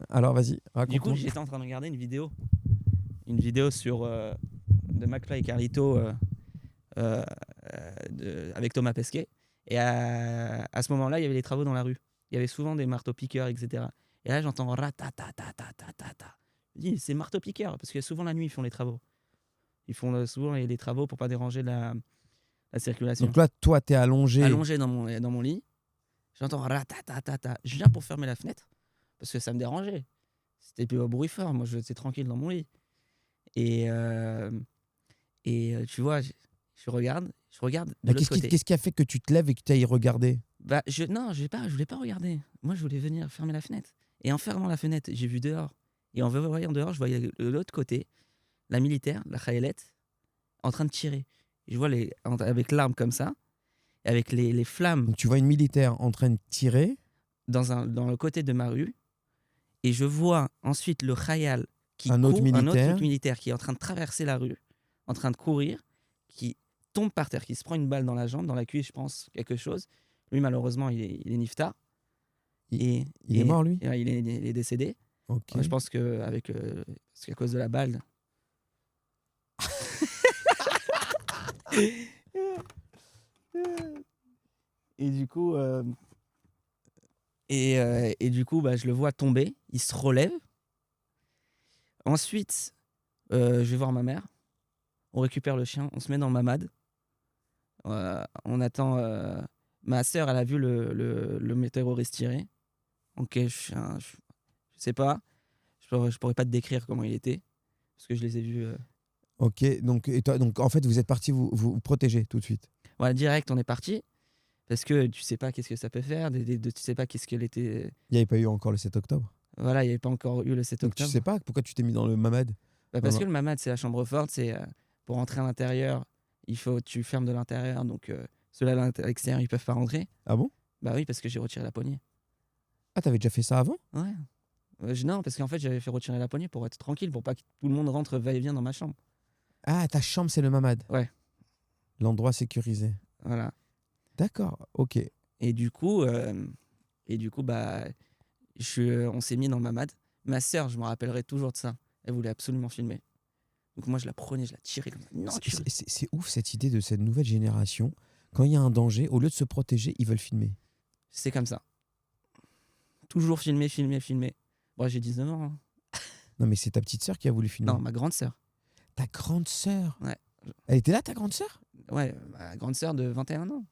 Alors vas-y, Du raconte-moi. coup, j'étais en train de regarder une vidéo sur de McFly et Carlito avec Thomas Pesquet. Et à ce moment-là, il y avait les travaux dans la rue. Il y avait souvent des marteaux-piqueurs, etc. Et là, j'entends ratatatatata. Je dis, c'est marteau-piqueur, parce que souvent la nuit, ils font les travaux. Ils font souvent les travaux pour pas déranger la circulation. Donc là, toi, t'es allongé. Allongé dans mon lit, j'entends ratatatata. Je viens pour fermer la fenêtre, parce que ça me dérangeait. C'était plus au bruit fort, moi j'étais tranquille dans mon lit. Et, tu vois, je regarde de Mais l'autre côté. qu'est-ce qui a fait que tu te lèves et que tu ailles regarder? Bah, non, je voulais pas regarder. Moi, je voulais venir fermer la fenêtre. Et en fermant la fenêtre, j'ai vu dehors. Et en voyant dehors, je voyais de l'autre côté la militaire, la Khaélette, en train de tirer. Et je vois avec l'arme comme ça, et avec les flammes Donc tu vois une militaire en train de tirer. dans le côté de ma rue. Et je vois ensuite le Khayal qui Un autre court, un autre militaire. militaire qui est en train de traverser la rue, en train de courir, qui tombe par terre, qui se prend une balle dans la jambe, dans la cuisse, je pense, quelque chose. Lui, malheureusement, il est nifta. Il, Et, il est mort, lui? ouais, il est décédé. Ok. Je pense c'est à cause de la balle. Et du coup, du coup, bah, je le vois tomber. Il se relève. Ensuite, je vais voir ma mère. On récupère le chien. On se met dans le mamad. On attend. Ma sœur, elle a vu le terroriste tirer. Ok, je sais pas. Je pourrais pas te décrire comment il était. Parce que je les ai vus. Ok, donc, et toi, donc en fait, vous êtes parti vous protéger tout de suite. Voilà, direct, on est parti. Parce que tu sais pas qu'est-ce que ça peut faire. Tu sais pas qu'est-ce qu'elle était. Il n'y avait pas eu encore le 7 octobre. Voilà, il n'y avait pas encore eu le 7 Donc tu sais octobre. pas pourquoi tu t'es mis dans le mamad. Bah, Non, parce non. que le mamad, c'est la chambre forte. C'est pour rentrer à l'intérieur, tu fermes de l'intérieur. Donc ceux-là à l'extérieur, ils peuvent pas rentrer. Ah bon? Bah oui, parce que j'ai retiré la poignée. Ah, t'avais déjà fait ça avant? Ouais. Non, parce qu'en fait, j'avais fait retirer la poignée pour être tranquille, pour pas que tout le monde rentre va-et-vient dans ma chambre. Ah, ta chambre, c'est le mamad. Ouais, L'endroit sécurisé. voilà. D'accord, ok. Et du coup, bah, on s'est mis dans le mamad. Ma sœur, je me rappellerai toujours de ça. Elle voulait absolument filmer. Donc moi, je la prenais, je la tirais comme ça. Non, tu veux. C'est ouf cette idée de cette nouvelle génération. Quand il y a un danger, au lieu de se protéger, ils veulent filmer. C'est comme ça. Toujours filmer, filmer, filmer. Bon, j'ai 19 ans. Hein. Non, mais c'est ta petite sœur qui a voulu filmer. Non, ma grande sœur. Ta grande sœur. Ouais. Elle était là, ta grande sœur? Ouais, ma grande sœur de 21 ans.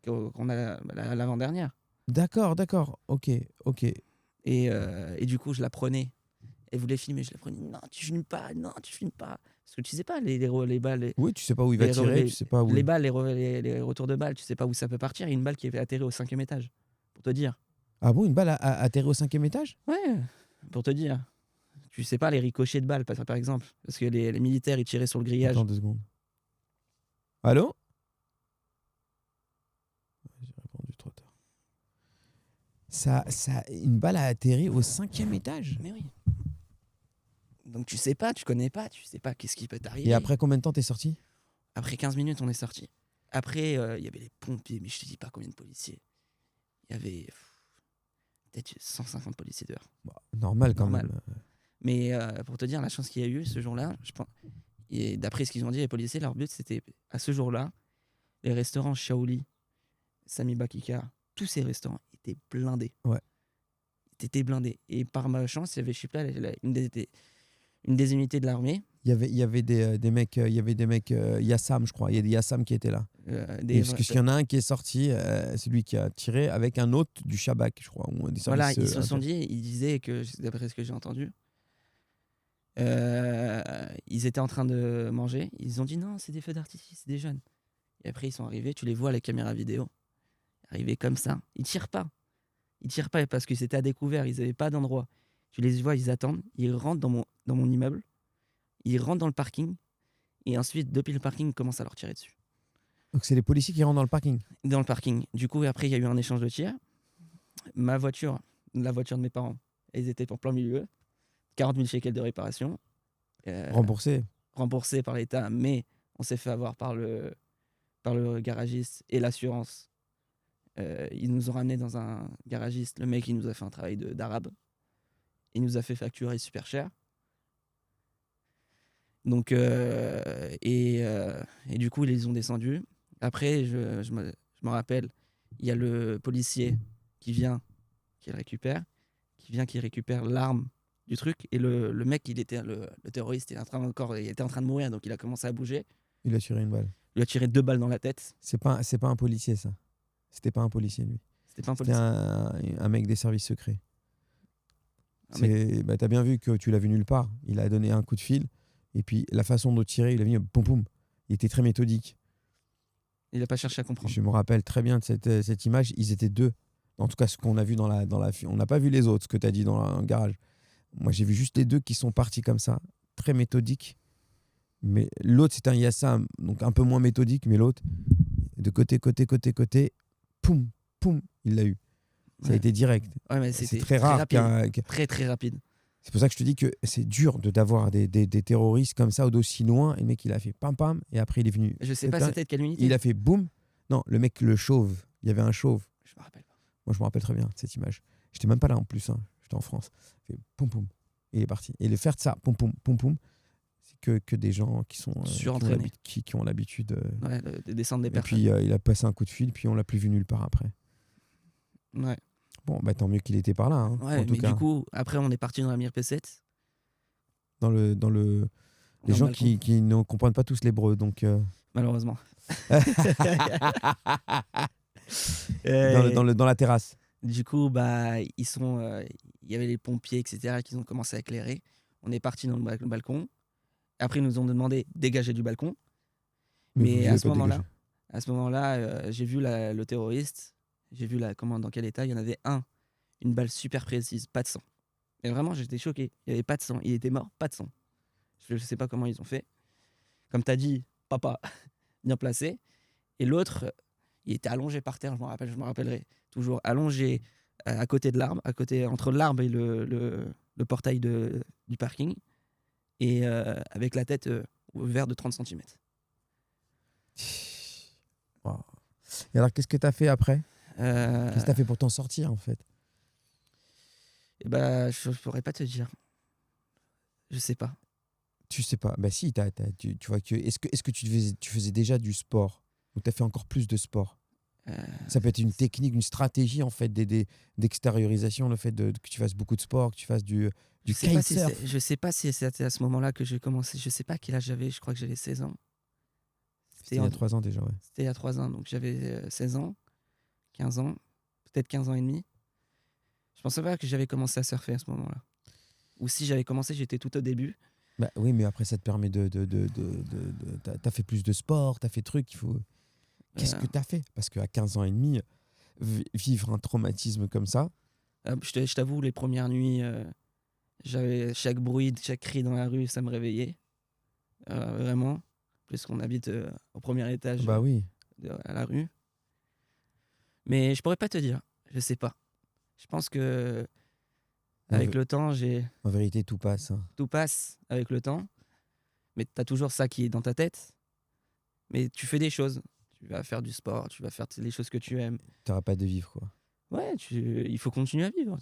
Qu'on a l'avant-dernière. D'accord, d'accord. Ok, ok. Et du coup, je la prenais. Elle voulait filmer, je la prenais. Non, tu filmes pas, non, tu filmes pas. Parce que tu sais pas, les balles, Oui, tu sais pas où il va tirer, tu sais pas où. les balles, les retours de balles, tu sais pas où ça peut partir. Il y a une balle qui est atterrie au 5e étage. Pour te dire. Ah bon, une balle a atterri au 5e étage? Ouais, pour te dire. Tu sais pas les ricochets de balles, par exemple. Parce que les militaires, ils tiraient sur le grillage. Attends 2 secondes. Allô? J'ai répondu trop tard. Une balle a atterri au 5e étage? Mais oui. Donc tu sais pas, tu connais pas, tu sais pas qu'est-ce qui peut t'arriver. Et après combien de temps t'es sorti? Après 15 minutes, on est sorti. Après, il y avait les pompiers, mais je te dis pas combien de policiers. Il y avait peut-être 150 policiers dehors. Bah, normal quand Normal. même. Mais pour te dire la chance qu'il y a eu ce jour-là, je pense, et d'après ce qu'ils ont dit, les policiers, leur but c'était à ce jour-là, les restaurants Shaoli, Sami Bakika, tous ces restaurants étaient blindés. Ouais. Ils étaient blindés. Et par ma chance, il y avait Chipla, une des unités de l'armée. Il y avait des mecs, Yassam, je crois. Il y a des Yassam qui étaient là. Parce qu'il y en a un qui est sorti, c'est lui qui a tiré avec un autre du Shabak, je crois. Voilà, ils se sont dit, ils disaient que, d'après ce que j'ai entendu, ils étaient en train de manger. Ils ont dit non, c'est des feux d'artifice, c'est des jeunes. Et après, ils sont arrivés, tu les vois, les caméras vidéo, arrivés comme ça. Ils tirent pas. Ils tirent pas parce que c'était à découvert, ils n'avaient pas d'endroit. Tu les vois, ils attendent, ils rentrent dans mon immeuble, ils rentrent dans le parking, et ensuite, depuis le parking, ils commencent à leur tirer dessus. Donc c'est les policiers qui rentrent dans le parking. Dans le parking. Du coup, après, il y a eu un échange de tirs. Ma voiture, la voiture de mes parents, ils étaient en plein milieu. 40 000 shekels de réparation. Remboursés. Remboursé par l'État, mais on s'est fait avoir par le garagiste et l'assurance. Ils nous ont ramenés dans un garagiste. Le mec, il nous a fait un travail d'arabe. Il nous a fait facturer super cher. Donc, et du coup, ils les ont descendus. Après, je me rappelle, il y a le policier qui vient, qui récupère l'arme du truc. Et le mec, le terroriste, il était en train de mourir, donc il a commencé à bouger. Il a tiré une balle. Il a tiré 2 balles dans la tête. C'est pas un policier, ça. C'était pas un policier, lui. C'était pas un C'était policier. un mec des services secrets. mec- T'as bien vu que tu l'as vu nulle part. Il a donné un coup de fil. Et puis, la façon dont tirer, il a mis poum poum. Il était très méthodique. Il n'a pas cherché à comprendre. Je me rappelle très bien de cette image. Ils étaient 2. En tout cas, ce qu'on a vu dans la. On n'a pas vu les autres, ce que tu as dit dans le garage. Moi, j'ai vu juste les 2 qui sont partis comme ça, très méthodiques. Mais l'autre, c'était un Yassam, donc un peu moins méthodique, mais l'autre, de côté, poum, poum, il l'a eu. Ça a été direct. Ouais, mais c'est très rare. Très, très rapide. C'est pour ça que je te dis que c'est dur d'avoir des terroristes comme ça d'aussi loin. Et le mec, il a fait pam pam, et après, il est venu. Je sais pas c'était de quelle unité. Il a fait boum. Non, le mec, le chauve. Il y avait un chauve. Je me rappelle pas. Moi, je me rappelle très bien de cette image. J'étais même pas là en plus. J'étais en France. Il fait poum poum. Et il est parti. Et le faire de ça, poum poum, poum poum, c'est que des gens qui sont surentraînés, qui ont l'habitude de descendre des et personnes. puis il a passé un coup de fil, puis on l'a plus vu nulle part après. Ouais. Bon, bah tant mieux qu'il était par là. Hein, ouais, en tout mais cas. du coup, après, on est parti dans la Mir P7. Les gens qui ne comprennent pas tous l'hébreu, donc. Malheureusement. dans la terrasse. Du coup, bah, il y avait les pompiers, etc., qui ont commencé à éclairer. On est parti dans le balcon. Après, ils nous ont demandé de dégager du balcon. Mais à ce moment-là, j'ai vu le terroriste. J'ai vu dans quel état. Il y en avait une balle super précise, pas de sang. Et vraiment, j'étais choqué. Il n'y avait pas de sang. Il était mort, pas de sang. Je ne sais pas comment ils ont fait. Comme tu as dit, papa, bien placé. Et l'autre, il était allongé par terre, je me rappellerai. Toujours allongé à côté de l'arbre, entre l'arbre et le portail du parking. Et avec la tête ouverte de 30 cm. Wow. Et alors, qu'est-ce que tu as fait après Qu'est-ce que tu as fait pour t'en sortir, en fait? Eh ben, je pourrais pas te dire. Je sais pas. Tu sais pas. Bah si, tu vois que. Est-ce que tu faisais déjà du sport? Ou tu as fait encore plus de sport? Ça peut être une technique, une stratégie, en fait, d'extériorisation, le fait que tu fasses beaucoup de sport, que tu fasses du kitesurf. Je sais pas si c'était à ce moment-là que j'ai commencé. Je sais pas quel âge j'avais. Je crois que j'avais 16 ans. C'était il y a 3 ans déjà, ouais. C'était il y a 3 ans. Donc j'avais 16 ans, 15 ans, peut-être 15 ans et demi. Je pensais pas que j'avais commencé à surfer à ce moment-là. Ou si j'avais commencé, j'étais tout au début. Bah oui, mais après, ça te permet t'as fait plus de sport, t'as fait trucs, il faut... Qu'est-ce que t'as fait? Parce qu'à 15 ans et demi, vivre un traumatisme comme ça... Je t'avoue, les premières nuits, j'avais chaque bruit, chaque cri dans la rue, ça me réveillait. Vraiment. Puisqu'on habite au premier étage bah oui. À la rue. Mais je pourrais pas te dire. Je sais pas. Je pense que avec le temps, En vérité, tout passe. Hein. Tout passe avec le temps. Mais tu as toujours ça qui est dans ta tête. Mais tu fais des choses. Tu vas faire du sport, tu vas faire les choses que tu aimes. T'auras pas de vivre, quoi. Ouais, il faut continuer à vivre.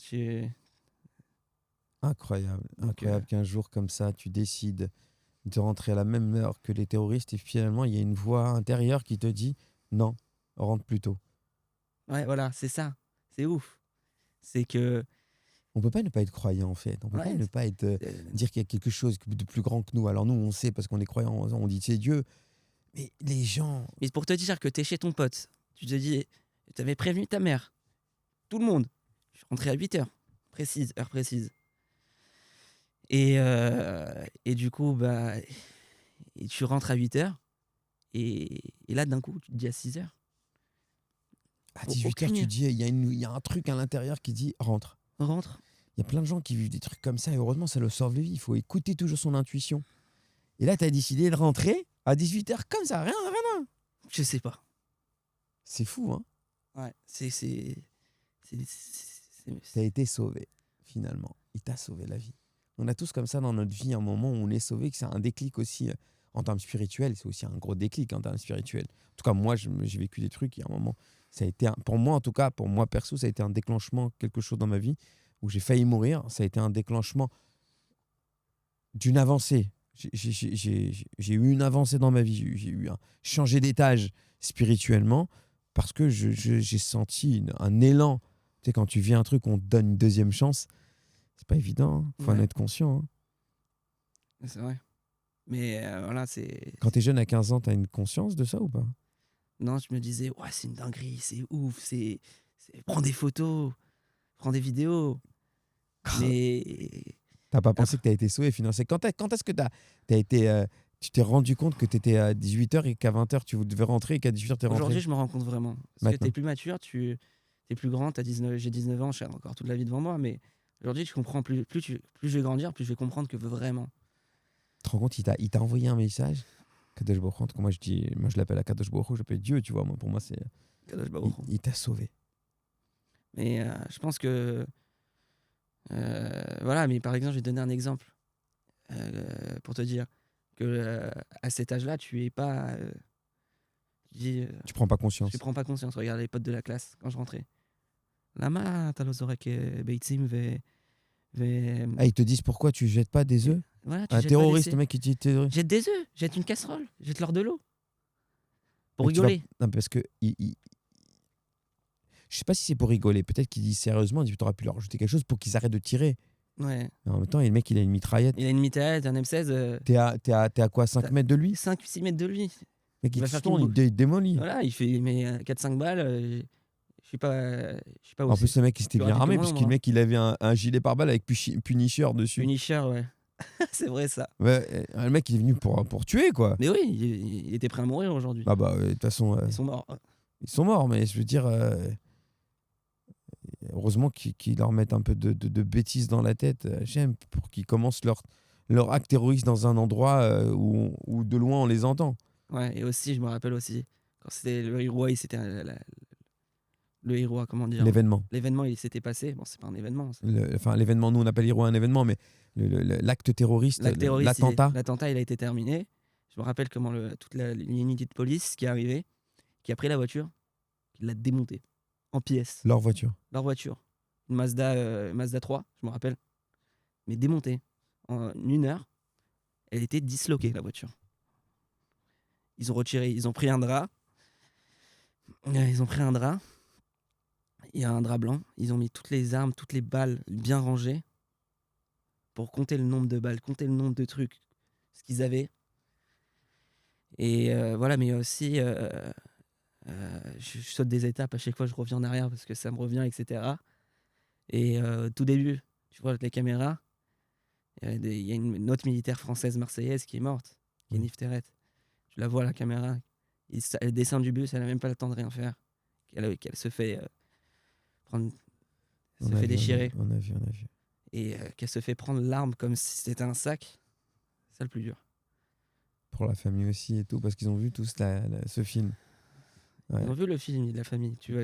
Incroyable. Incroyable qu'un jour comme ça, tu décides de rentrer à la même heure que les terroristes et finalement, il y a une voix intérieure qui te dit non, rentre plus tôt. Ouais, voilà, c'est ça. C'est ouf. C'est que... On peut pas ne pas être croyant, en fait. On peut pas ne pas dire qu'il y a quelque chose de plus grand que nous. Alors nous, on sait parce qu'on est croyant, on dit c'est Dieu. Mais les gens... Mais pour te dire que tu es chez ton pote, tu te dis, tu avais prévenu ta mère, tout le monde. Je suis rentré à 8h, heure précise. Et du coup, bah, et tu rentres à 8h. Et là, d'un coup, tu te dis à 6h. À 18h, tu dis, il y a un truc à l'intérieur qui dit rentre. Rentre. Il y a plein de gens qui vivent des trucs comme ça et heureusement, ça leur sauve la vie. Il faut écouter toujours son intuition. Et là, tu as décidé de rentrer à 18h comme ça, rien. Je sais pas. C'est fou, hein? Ouais, T'as été sauvé, finalement. Il t'a sauvé la vie. On a tous comme ça dans notre vie un moment où on est sauvé, que c'est un déclic aussi en termes spirituels. C'est aussi un gros déclic en termes spirituels. En tout cas, moi, j'ai vécu des trucs. Il y a un moment, ça a été, pour moi en tout cas, pour moi perso, ça a été un déclenchement, quelque chose dans ma vie où j'ai failli mourir, ça a été un déclenchement d'une avancée. J'ai eu une avancée dans ma vie, j'ai eu changé d'étage spirituellement parce que j'ai senti un élan. Tu sais, quand tu vis un truc, on te donne une deuxième chance, c'est pas évident, il faut en Ouais. être conscient. Hein. C'est vrai. Mais voilà, c'est. Quand t'es jeune à 15 ans, t'as une conscience de ça ou pas? Non, je me disais, ouais, c'est une dinguerie, c'est ouf, prends des photos, prends des vidéos. Mais T'as pas pensé après, que t'as été sauvé financièrement? Quand est-ce que t'as été, tu t'es rendu compte que t'étais à 18h et qu'à 20h tu devais rentrer et qu'à 18h t'es rentré? aujourd'hui, je me rends compte vraiment. Parce que Maintenant. t'es plus mature, t'es plus grand, j'ai 19 ans, j'ai encore toute la vie devant moi, mais aujourd'hui, je comprends plus je vais grandir, plus je vais comprendre que vraiment. Tu te rends compte, il t'a envoyé un message. Kadosh Baruch Hu, moi je l'appelle à Kadosh Baruch Hu, j'appelle Dieu, tu vois. Moi, pour moi, c'est Kadosh Baruch Hu. il t'a sauvé. Mais je pense que. Voilà, mais par exemple, je vais te donner un exemple pour te dire que à cet âge-là, tu es pas. Tu dis, Tu prends pas je conscience. prends pas conscience. Regarde les potes de la classe quand je rentrais. Lama, אתה לא זורק ביצים Ah, ils te disent pourquoi tu jettes pas des œufs? voilà, tu Un jettes pas terroriste, d'essai. le mec qui dit terroriste. Jette des œufs, jette une casserole, jette-leur de l'eau. Pour Mais tu vas- rigoler. Non, parce que je sais pas si c'est pour rigoler. Peut-être qu'il dit sérieusement, il dit tu aurais pu leur rajouter quelque chose pour qu'ils arrêtent de tirer. Ouais. Mais en même temps, le mec, il a une mitraillette. Il a une mitraillette, un M16, T'es à quoi, 5 mètres de lui? 5-6 mètres de lui. Mec, Il il va te faire tourne, qu'une il te démolit. Voilà, il fait mais 4-5 balles. Je sais pas où En c'est. plus, le mec, il s'était Tu bien aurais dit armé, comment, puisque le moi. mec, il avait un gilet pare-balles avec Punisher dessus. Punisher, ouais. C'est vrai ça. Ouais, le mec, il est venu pour tuer, quoi. Mais oui, il était prêt à mourir aujourd'hui. Ah bah, de toute façon, Ils sont morts. ils sont morts, mais je veux dire, heureusement qu'ils leur mettent un peu de bêtises dans la tête, j'aime, pour qu'ils commencent leur acte terroriste dans un endroit où de loin on les entend. Ouais, et aussi, je me rappelle aussi, quand c'était le Hiroa, c'était le Hiroa, comment dire, L'événement. l'événement, il s'était passé. Bon, c'est pas un événement. Enfin, l'événement, nous on appelle Hiro un événement, mais l'acte terroriste, L'acte terroriste, l'attentat, l'attentat, il a été terminé. Je me rappelle comment toute l'unité de police qui est arrivée, qui a pris la voiture, qui l'a démontée en pièces. leur voiture. Leur voiture, une Mazda 3, je me rappelle, mais démontée. En 1 heure, elle était disloquée, la voiture. Ils ont retiré, ils ont pris un drap. Ils ont pris un drap. Il y a un drap blanc. Ils ont mis toutes les armes, toutes les balles bien rangées pour compter le nombre de balles, compter le nombre de trucs, ce qu'ils avaient. Et voilà, mais aussi, je saute des étapes. À chaque fois, je reviens en arrière parce que ça me revient, etc. Et tout début, tu vois, avec les caméras, il y a une autre militaire française marseillaise qui est morte, qui est Oui. Nifteret. Tu la vois à la caméra. Elle descend du bus, elle n'a même pas le temps de rien faire. Qu'elle se fait prendre. Elle se fait déchirer. On a vu. Et qu'elle se fait prendre l'arme comme si c'était un sac. C'est ça le plus dur. Pour la famille aussi et tout, parce qu'ils ont vu tous ce film. Ouais. On a vu le film de la famille. Tu vois,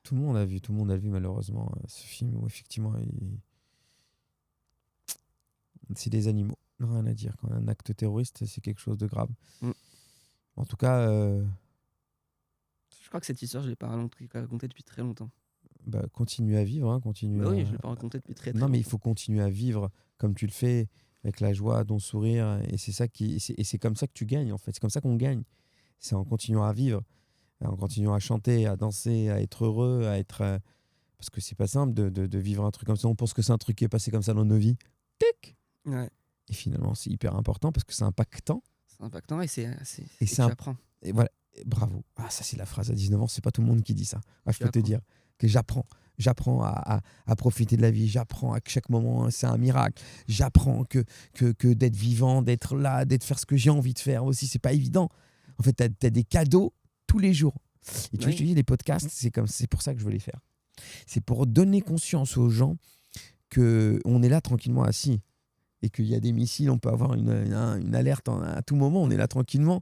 Tout le monde a vu malheureusement ce film où effectivement c'est des animaux. Rien à dire. Quand un acte terroriste, c'est quelque chose de grave. Mm. En tout cas, je crois que cette histoire, je l'ai pas racontée depuis très longtemps. bah, continue à vivre. Hein, continue Bah oui, à- je l'ai pas racontée depuis très Non, longtemps. mais il faut continuer à vivre comme tu le fais, avec la joie, ton sourire. Et c'est ça et c'est comme ça que tu gagnes, en fait. C'est comme ça qu'on gagne. C'est en continuant à vivre, en continuant à chanter, à danser, à être heureux, à être. Parce que c'est pas simple de vivre un truc comme ça. On pense que c'est un truc qui est passé comme ça dans nos vies. Tic. Ouais, Et finalement, c'est hyper important parce que c'est impactant. c'est impactant et Et tu apprends. Et voilà, et bravo. Ah, ça, c'est la phrase à 19 ans, c'est pas tout le monde qui dit ça. Ah, je Tu peux te apprends. dire que j'apprends. J'apprends à profiter de la vie. J'apprends à que chaque moment, c'est un miracle. J'apprends que d'être vivant, d'être là, d'être faire ce que j'ai envie de faire aussi, c'est pas évident. En fait, tu as des cadeaux tous les jours. Et tu vois, Oui. je te dis, les podcasts, c'est pour ça que je veux les faire. C'est pour donner conscience aux gens qu'on est là tranquillement assis. Et qu'il y a des missiles, on peut avoir une alerte à tout moment, on est là tranquillement.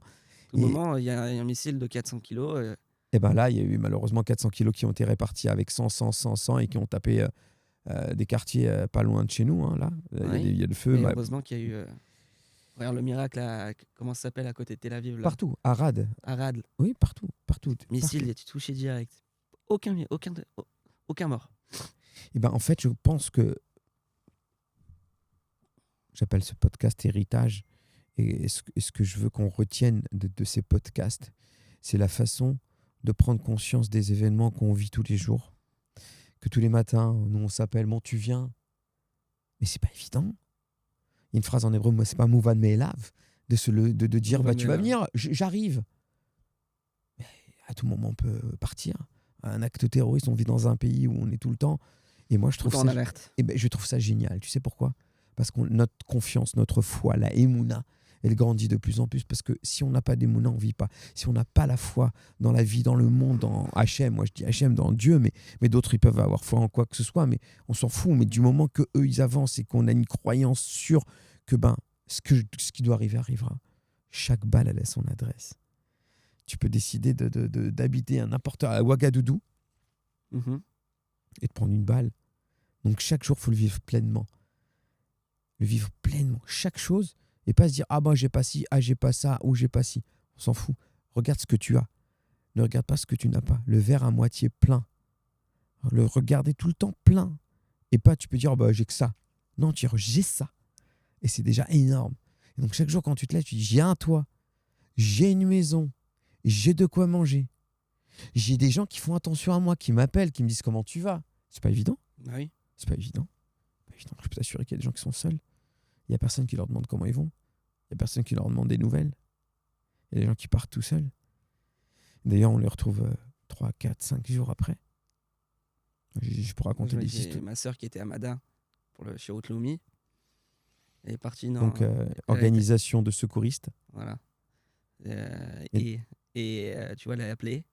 Tout le Et- moment, il y a un missile de 400 kilos. Et ben là, il y a eu malheureusement 400 kilos qui ont été répartis avec 100 et qui ont tapé des quartiers pas loin de chez nous. Hein, là, Oui. il y a le feu Mais bah, heureusement qu'il y a eu. Regarde le miracle, comment ça s'appelle à côté de Tel Aviv là. partout. À Rad. Arad. Oui, partout. Missile, il a été touché direct. Aucun mort. Et ben, en fait, je pense que j'appelle ce podcast héritage. Et ce que je veux qu'on retienne de ces podcasts, c'est la façon de prendre conscience des événements qu'on vit tous les jours. Que tous les matins, nous, on s'appelle, bon, tu viens. Mais c'est pas évident. Il y a une phrase en hébreu, moi, c'est pas Mouvan Me'elav, de dire, Mouvan bah, tu vas Me'elav. venir, j'arrive. Mais à tout moment, on peut partir. Un acte terroriste, on vit dans un pays où on est tout le temps. Et moi, je Tout le trouve temps ça, en alerte. je trouve ça génial. Tu sais pourquoi? Parce que notre confiance, notre foi, la émouna, elle grandit de plus en plus. Parce que si on n'a pas d'émouna, on ne vit pas. Si on n'a pas la foi dans la vie, dans le monde, dans Hachem, moi je dis Hachem, dans Dieu, mais d'autres, ils peuvent avoir foi en quoi que ce soit, mais on s'en fout. Mais du moment qu'eux, ils avancent et qu'on a une croyance sûre que ce qui doit arriver arrivera. Chaque balle, elle a son adresse. Tu peux décider d'habiter n'importe à Ouagadougou Mhm. et de prendre une balle. Donc chaque jour, il faut le vivre pleinement. Le vivre pleinement. Chaque chose. Et pas se dire, ah bah j'ai pas ci, ah j'ai pas ça, ou j'ai pas ci. On s'en fout. Regarde ce que tu as. Ne regarde pas ce que tu n'as pas. Le verre à moitié plein. Le regarder tout le temps plein. Et pas, tu peux dire, oh bah j'ai que ça. Non, tu dis, j'ai ça. Et c'est déjà énorme. Et donc chaque jour, quand tu te lèves, tu dis, j'ai un toit, j'ai une maison, j'ai de quoi manger. J'ai des gens qui font attention à moi, qui m'appellent, qui me disent comment tu vas. C'est pas évident. Ah oui. C'est pas évident. Pas évident. Je peux t'assurer qu'il y a des gens qui sont seuls. Il n'y a personne qui leur demande comment ils vont. Il n'y a personne qui leur demande des nouvelles. Il y a des gens qui partent tout seuls. D'ailleurs, on les retrouve 3, 4, 5 jours après. Je peux raconter des J'ai histoires. ma sœur qui était à Mada chez Outloumi. Elle est partie dans. Donc, Elle a été- organisation de secouristes. Voilà. Et- Tu vois, elle a appelé.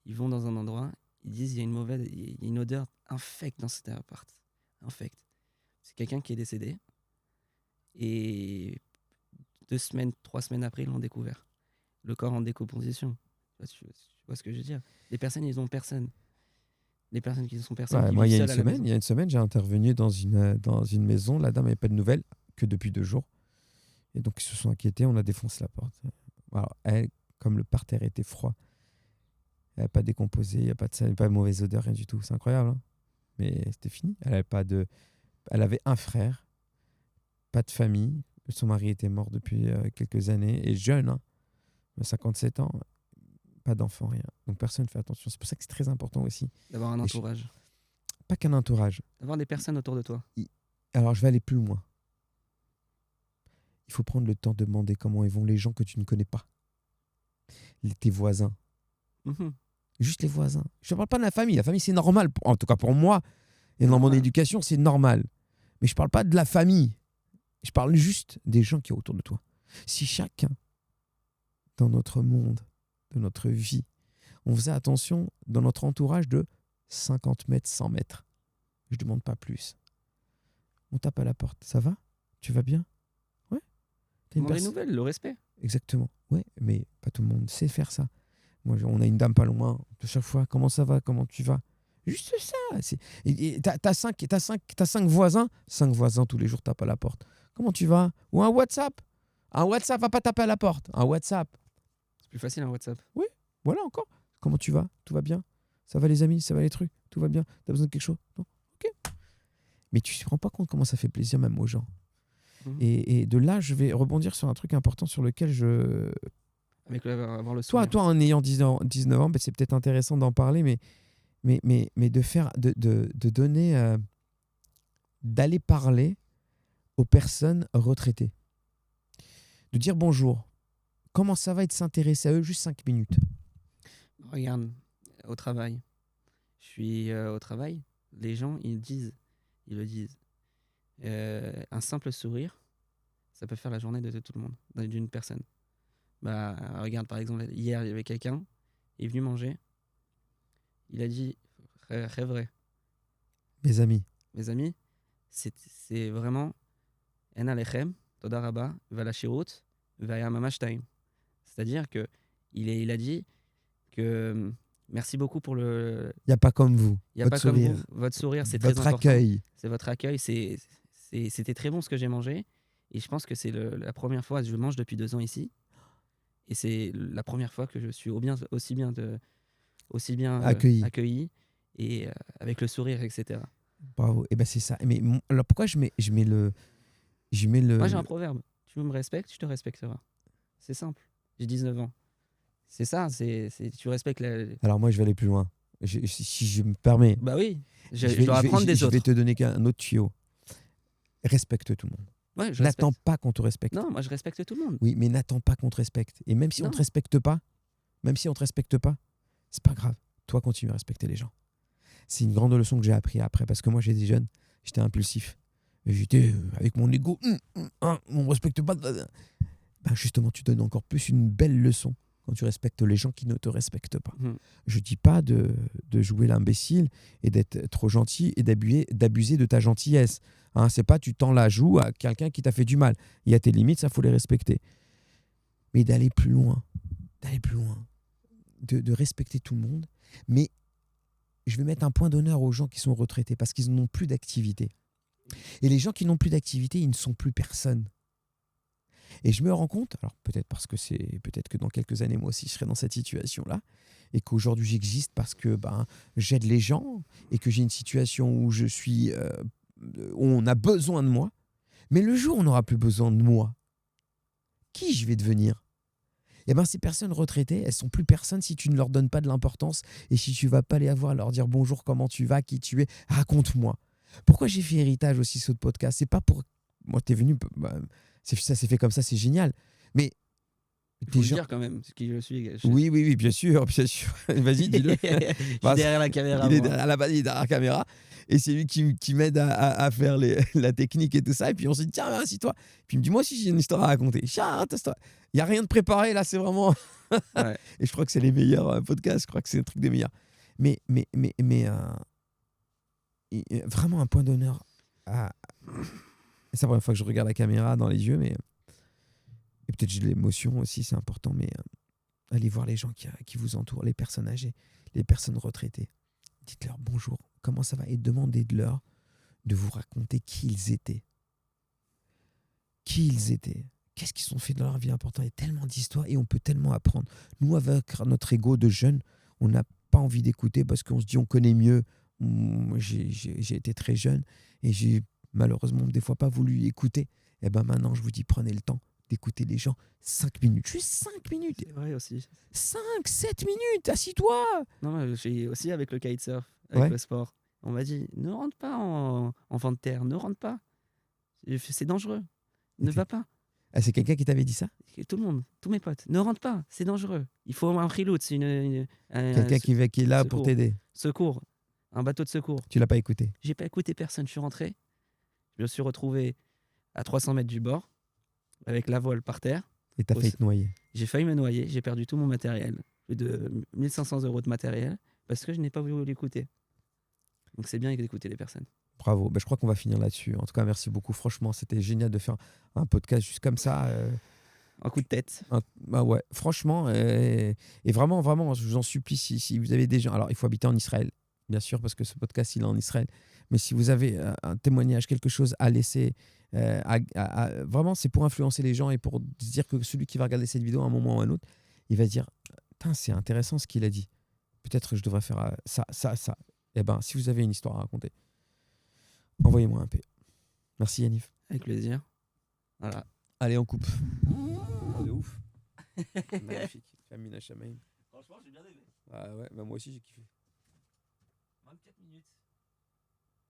Ils vont dans un endroit. Ils disent il y a une odeur infecte dans cet appart. Infecte. C'est quelqu'un qui est décédé. Et 2 semaines, 3 semaines après, ils l'ont découvert. Le corps en décomposition. Tu vois ce que je veux dire? Les personnes, ils ont personne. Les personnes qui sont personnes Ouais, qui moi, vivent seules à la maison. il y a une semaine, j'ai intervenu dans une maison. La dame n'avait pas de nouvelles que depuis 2 jours. Et donc, ils se sont inquiétés. On a défoncé la porte. Alors, elle, comme le parterre était froid, elle n'a pas décomposé, il n'y a pas de mauvaise odeur, rien du tout. C'est incroyable, hein. Mais c'était fini. Elle avait un frère, pas de famille. Son mari était mort depuis quelques années et jeune, hein, 57 ans, pas d'enfant, rien. Donc personne ne fait attention. C'est pour ça que c'est très important aussi. D'avoir un Et entourage. pas qu'un entourage. D'avoir des personnes autour de toi. Alors je vais aller plus loin. Il faut prendre le temps de demander comment ils vont les gens que tu ne connais pas. Tes voisins. Mhm. Juste les voisins. Je ne parle pas de la famille. La famille, c'est normal. En tout cas, pour moi, et dans mon Normal. éducation, c'est normal. Mais je ne parle pas de la famille. Je parle juste des gens qui sont autour de toi. Si chacun, dans notre monde, de notre vie, on faisait attention dans notre entourage de 50 mètres, 100 mètres, je ne demande pas plus. On tape à la porte. Ça va? Tu vas bien? Ouais. T'as une Demander des personne. nouvelles, le respect. Exactement. Ouais, mais pas tout le monde sait faire ça. Moi, on a une dame pas loin. De chaque fois, comment ça va? Comment tu vas? Juste ça. Et t'as 5 voisins. 5 voisins tous les jours tapent à la porte. Comment tu vas? Ou un WhatsApp. Un WhatsApp va pas taper à la porte. Un WhatsApp. C'est plus facile un WhatsApp. Voilà encore. Comment tu vas? Tout va bien? Ça va les amis? Ça va les trucs? Tout va bien? T'as besoin de quelque chose? Non? Ok. Mais tu te rends pas compte comment ça fait plaisir même aux gens. Mhm. Et de là, je vais rebondir sur un truc important sur lequel Avoir le sourire. Toi, en ayant 19 ans, ben, c'est peut-être intéressant d'en parler, mais de donner, d'aller parler aux personnes retraitées. De dire bonjour. Comment ça va et de s'intéresser à eux juste 5 minutes. Regarde, au travail. Je suis au travail. Les gens, ils le disent. Un simple sourire, ça peut faire la journée de tout le monde, d'une personne. Bah, regarde, par exemple, hier, il y avait quelqu'un, il est venu manger. Il a dit, vrai, Mes amis. mes amis, c'est vraiment En alechem, toda rabba, valashirut, vayamamash time. C'est-à-dire que il a dit que merci beaucoup pour le. Il n'y a pas comme vous. Il n'y a Votre pas sourire. comme vous. Votre sourire, c'est très Votre important. accueil. C'est votre accueil. C'était très bon ce que j'ai mangé. Et je pense que c'est la première fois, je mange depuis 2 ans ici. Et c'est la première fois que je suis aussi bien Accueilli. accueilli et avec le sourire, etc. Bravo. Et ben c'est ça. Mais alors pourquoi je mets le. Moi, j'ai un proverbe. Tu me respectes, je te respecterai. C'est simple. J'ai 19 ans. C'est ça, tu respectes Alors moi, je vais aller plus loin. Si je me permets, Bah oui, je dois apprendre des je vais autres. te donner un autre tuyau. Respecte tout le monde. Ouais, je N'attends respecte. pas qu'on te respecte. Non, moi, je respecte tout le monde. Oui, mais n'attends pas qu'on te respecte. Et même si on Non. te respecte pas, c'est pas grave. Toi, continue à respecter les gens. C'est une grande leçon que j'ai appris après, parce que moi, j'étais jeune, j'étais impulsif. Et j'étais avec mon ego, on me respecte pas. Ben justement, tu donnes encore plus une belle leçon quand tu respectes les gens qui ne te respectent pas. Je dis pas de jouer l'imbécile et d'être trop gentil et d'abuser de ta gentillesse. Hein, c'est pas tu tends la joue à quelqu'un qui t'a fait du mal. Il y a tes limites, ça faut les respecter. Mais d'aller plus loin, de respecter tout le monde. Mais je vais mettre un point d'honneur aux gens qui sont retraités parce qu'ils n'ont plus d'activité. Et les gens qui n'ont plus d'activité, ils ne sont plus personne. Et je me rends compte, alors peut-être que dans quelques années, moi aussi, je serai dans cette situation-là, et qu'aujourd'hui, j'existe parce que j'aide les gens, et que j'ai une situation où où on a besoin de moi. Mais le jour où on n'aura plus besoin de moi, qui je vais devenir ? Eh bien, ces personnes retraitées, elles sont plus personne si tu ne leur donnes pas de l'importance, et si tu vas pas les avoir, leur dire bonjour, comment tu vas, qui tu es, raconte-moi. Pourquoi j'ai fait héritage aussi ce podcast ? C'est pas pour... Moi, t'es venu... ça s'est fait comme ça, c'est génial. Mais Il faut le dire quand même, ce qui je suis. Oui, bien sûr. Vas-y, dis-le. Je suis derrière la caméra. Il est derrière la caméra. Et c'est lui qui m'aide à faire la technique et tout ça. Et puis on se dit, tiens, assis-toi. Puis il me dit, moi aussi, j'ai une histoire à raconter. Tiens, il n'y a rien de préparé, là, c'est vraiment... Ouais. Et je crois que c'est les meilleurs podcasts. Je crois que c'est le truc des meilleurs. Mais vraiment un point d'honneur à... C'est la première fois que je regarde la caméra dans les yeux, mais... Et peut-être j'ai de l'émotion aussi, c'est important, mais allez voir les gens qui vous entourent, les personnes âgées, les personnes retraitées. Dites-leur bonjour, comment ça va ? Et demandez-leur de vous raconter qui ils étaient. Qui ils étaient. Qu'est-ce qu'ils ont fait dans leur vie important ? Il y a tellement d'histoires et on peut tellement apprendre. Nous, avec notre ego de jeunes, on n'a pas envie d'écouter parce qu'on se dit on connaît mieux. J'ai été très jeune et j'ai malheureusement des fois pas voulu écouter. Et ben maintenant, je vous dis, prenez le temps d'écouter les gens 5 minutes. Juste 5 minutes. C'est vrai aussi. 5, 7 minutes, assis-toi. Non, j'ai aussi avec le kitesurf, avec Ouais. le sport. On m'a dit, ne rentre pas en enfant de terre, ne rentre pas. C'est dangereux. Ne va pas. Ah, c'est quelqu'un qui t'avait dit ça ? Tout le monde, tous mes potes, ne rentre pas, c'est dangereux. Il faut un reload, c'est Quelqu'un qui est là pour secours. t'aider. Secours, un bateau de secours. Tu l'as pas écouté. J'ai pas écouté personne, je suis rentré. Je me suis retrouvé à 300 mètres du bord, avec la voile par terre. Et t'as failli te noyer. J'ai failli me noyer, j'ai perdu tout mon matériel, plus de 1500 € de matériel, parce que je n'ai pas voulu l'écouter. Donc c'est bien d'écouter les personnes. Bravo. Je crois qu'on va finir là-dessus. En tout cas, merci beaucoup. Franchement, c'était génial de faire un podcast juste comme ça. Un coup de tête. Ouais, franchement. Et vraiment, je vous en supplie, si vous avez des gens... Alors, il faut habiter en Israël, bien sûr, parce que ce podcast, il est en Israël. Mais si vous avez un témoignage, quelque chose à laisser... vraiment, c'est pour influencer les gens et pour se dire que celui qui va regarder cette vidéo à un moment ou à un autre, il va se dire, c'est intéressant ce qu'il a dit. Peut-être que je devrais faire ça. Eh ben, si vous avez une histoire à raconter, envoyez-moi un P. Merci Yanniv. Avec plaisir. Voilà. Allez, on coupe. De ouf. Magnifique. Famine Hachamaïm. Franchement, j'ai bien aimé. Ah ouais, moi aussi j'ai kiffé. 24 minutes.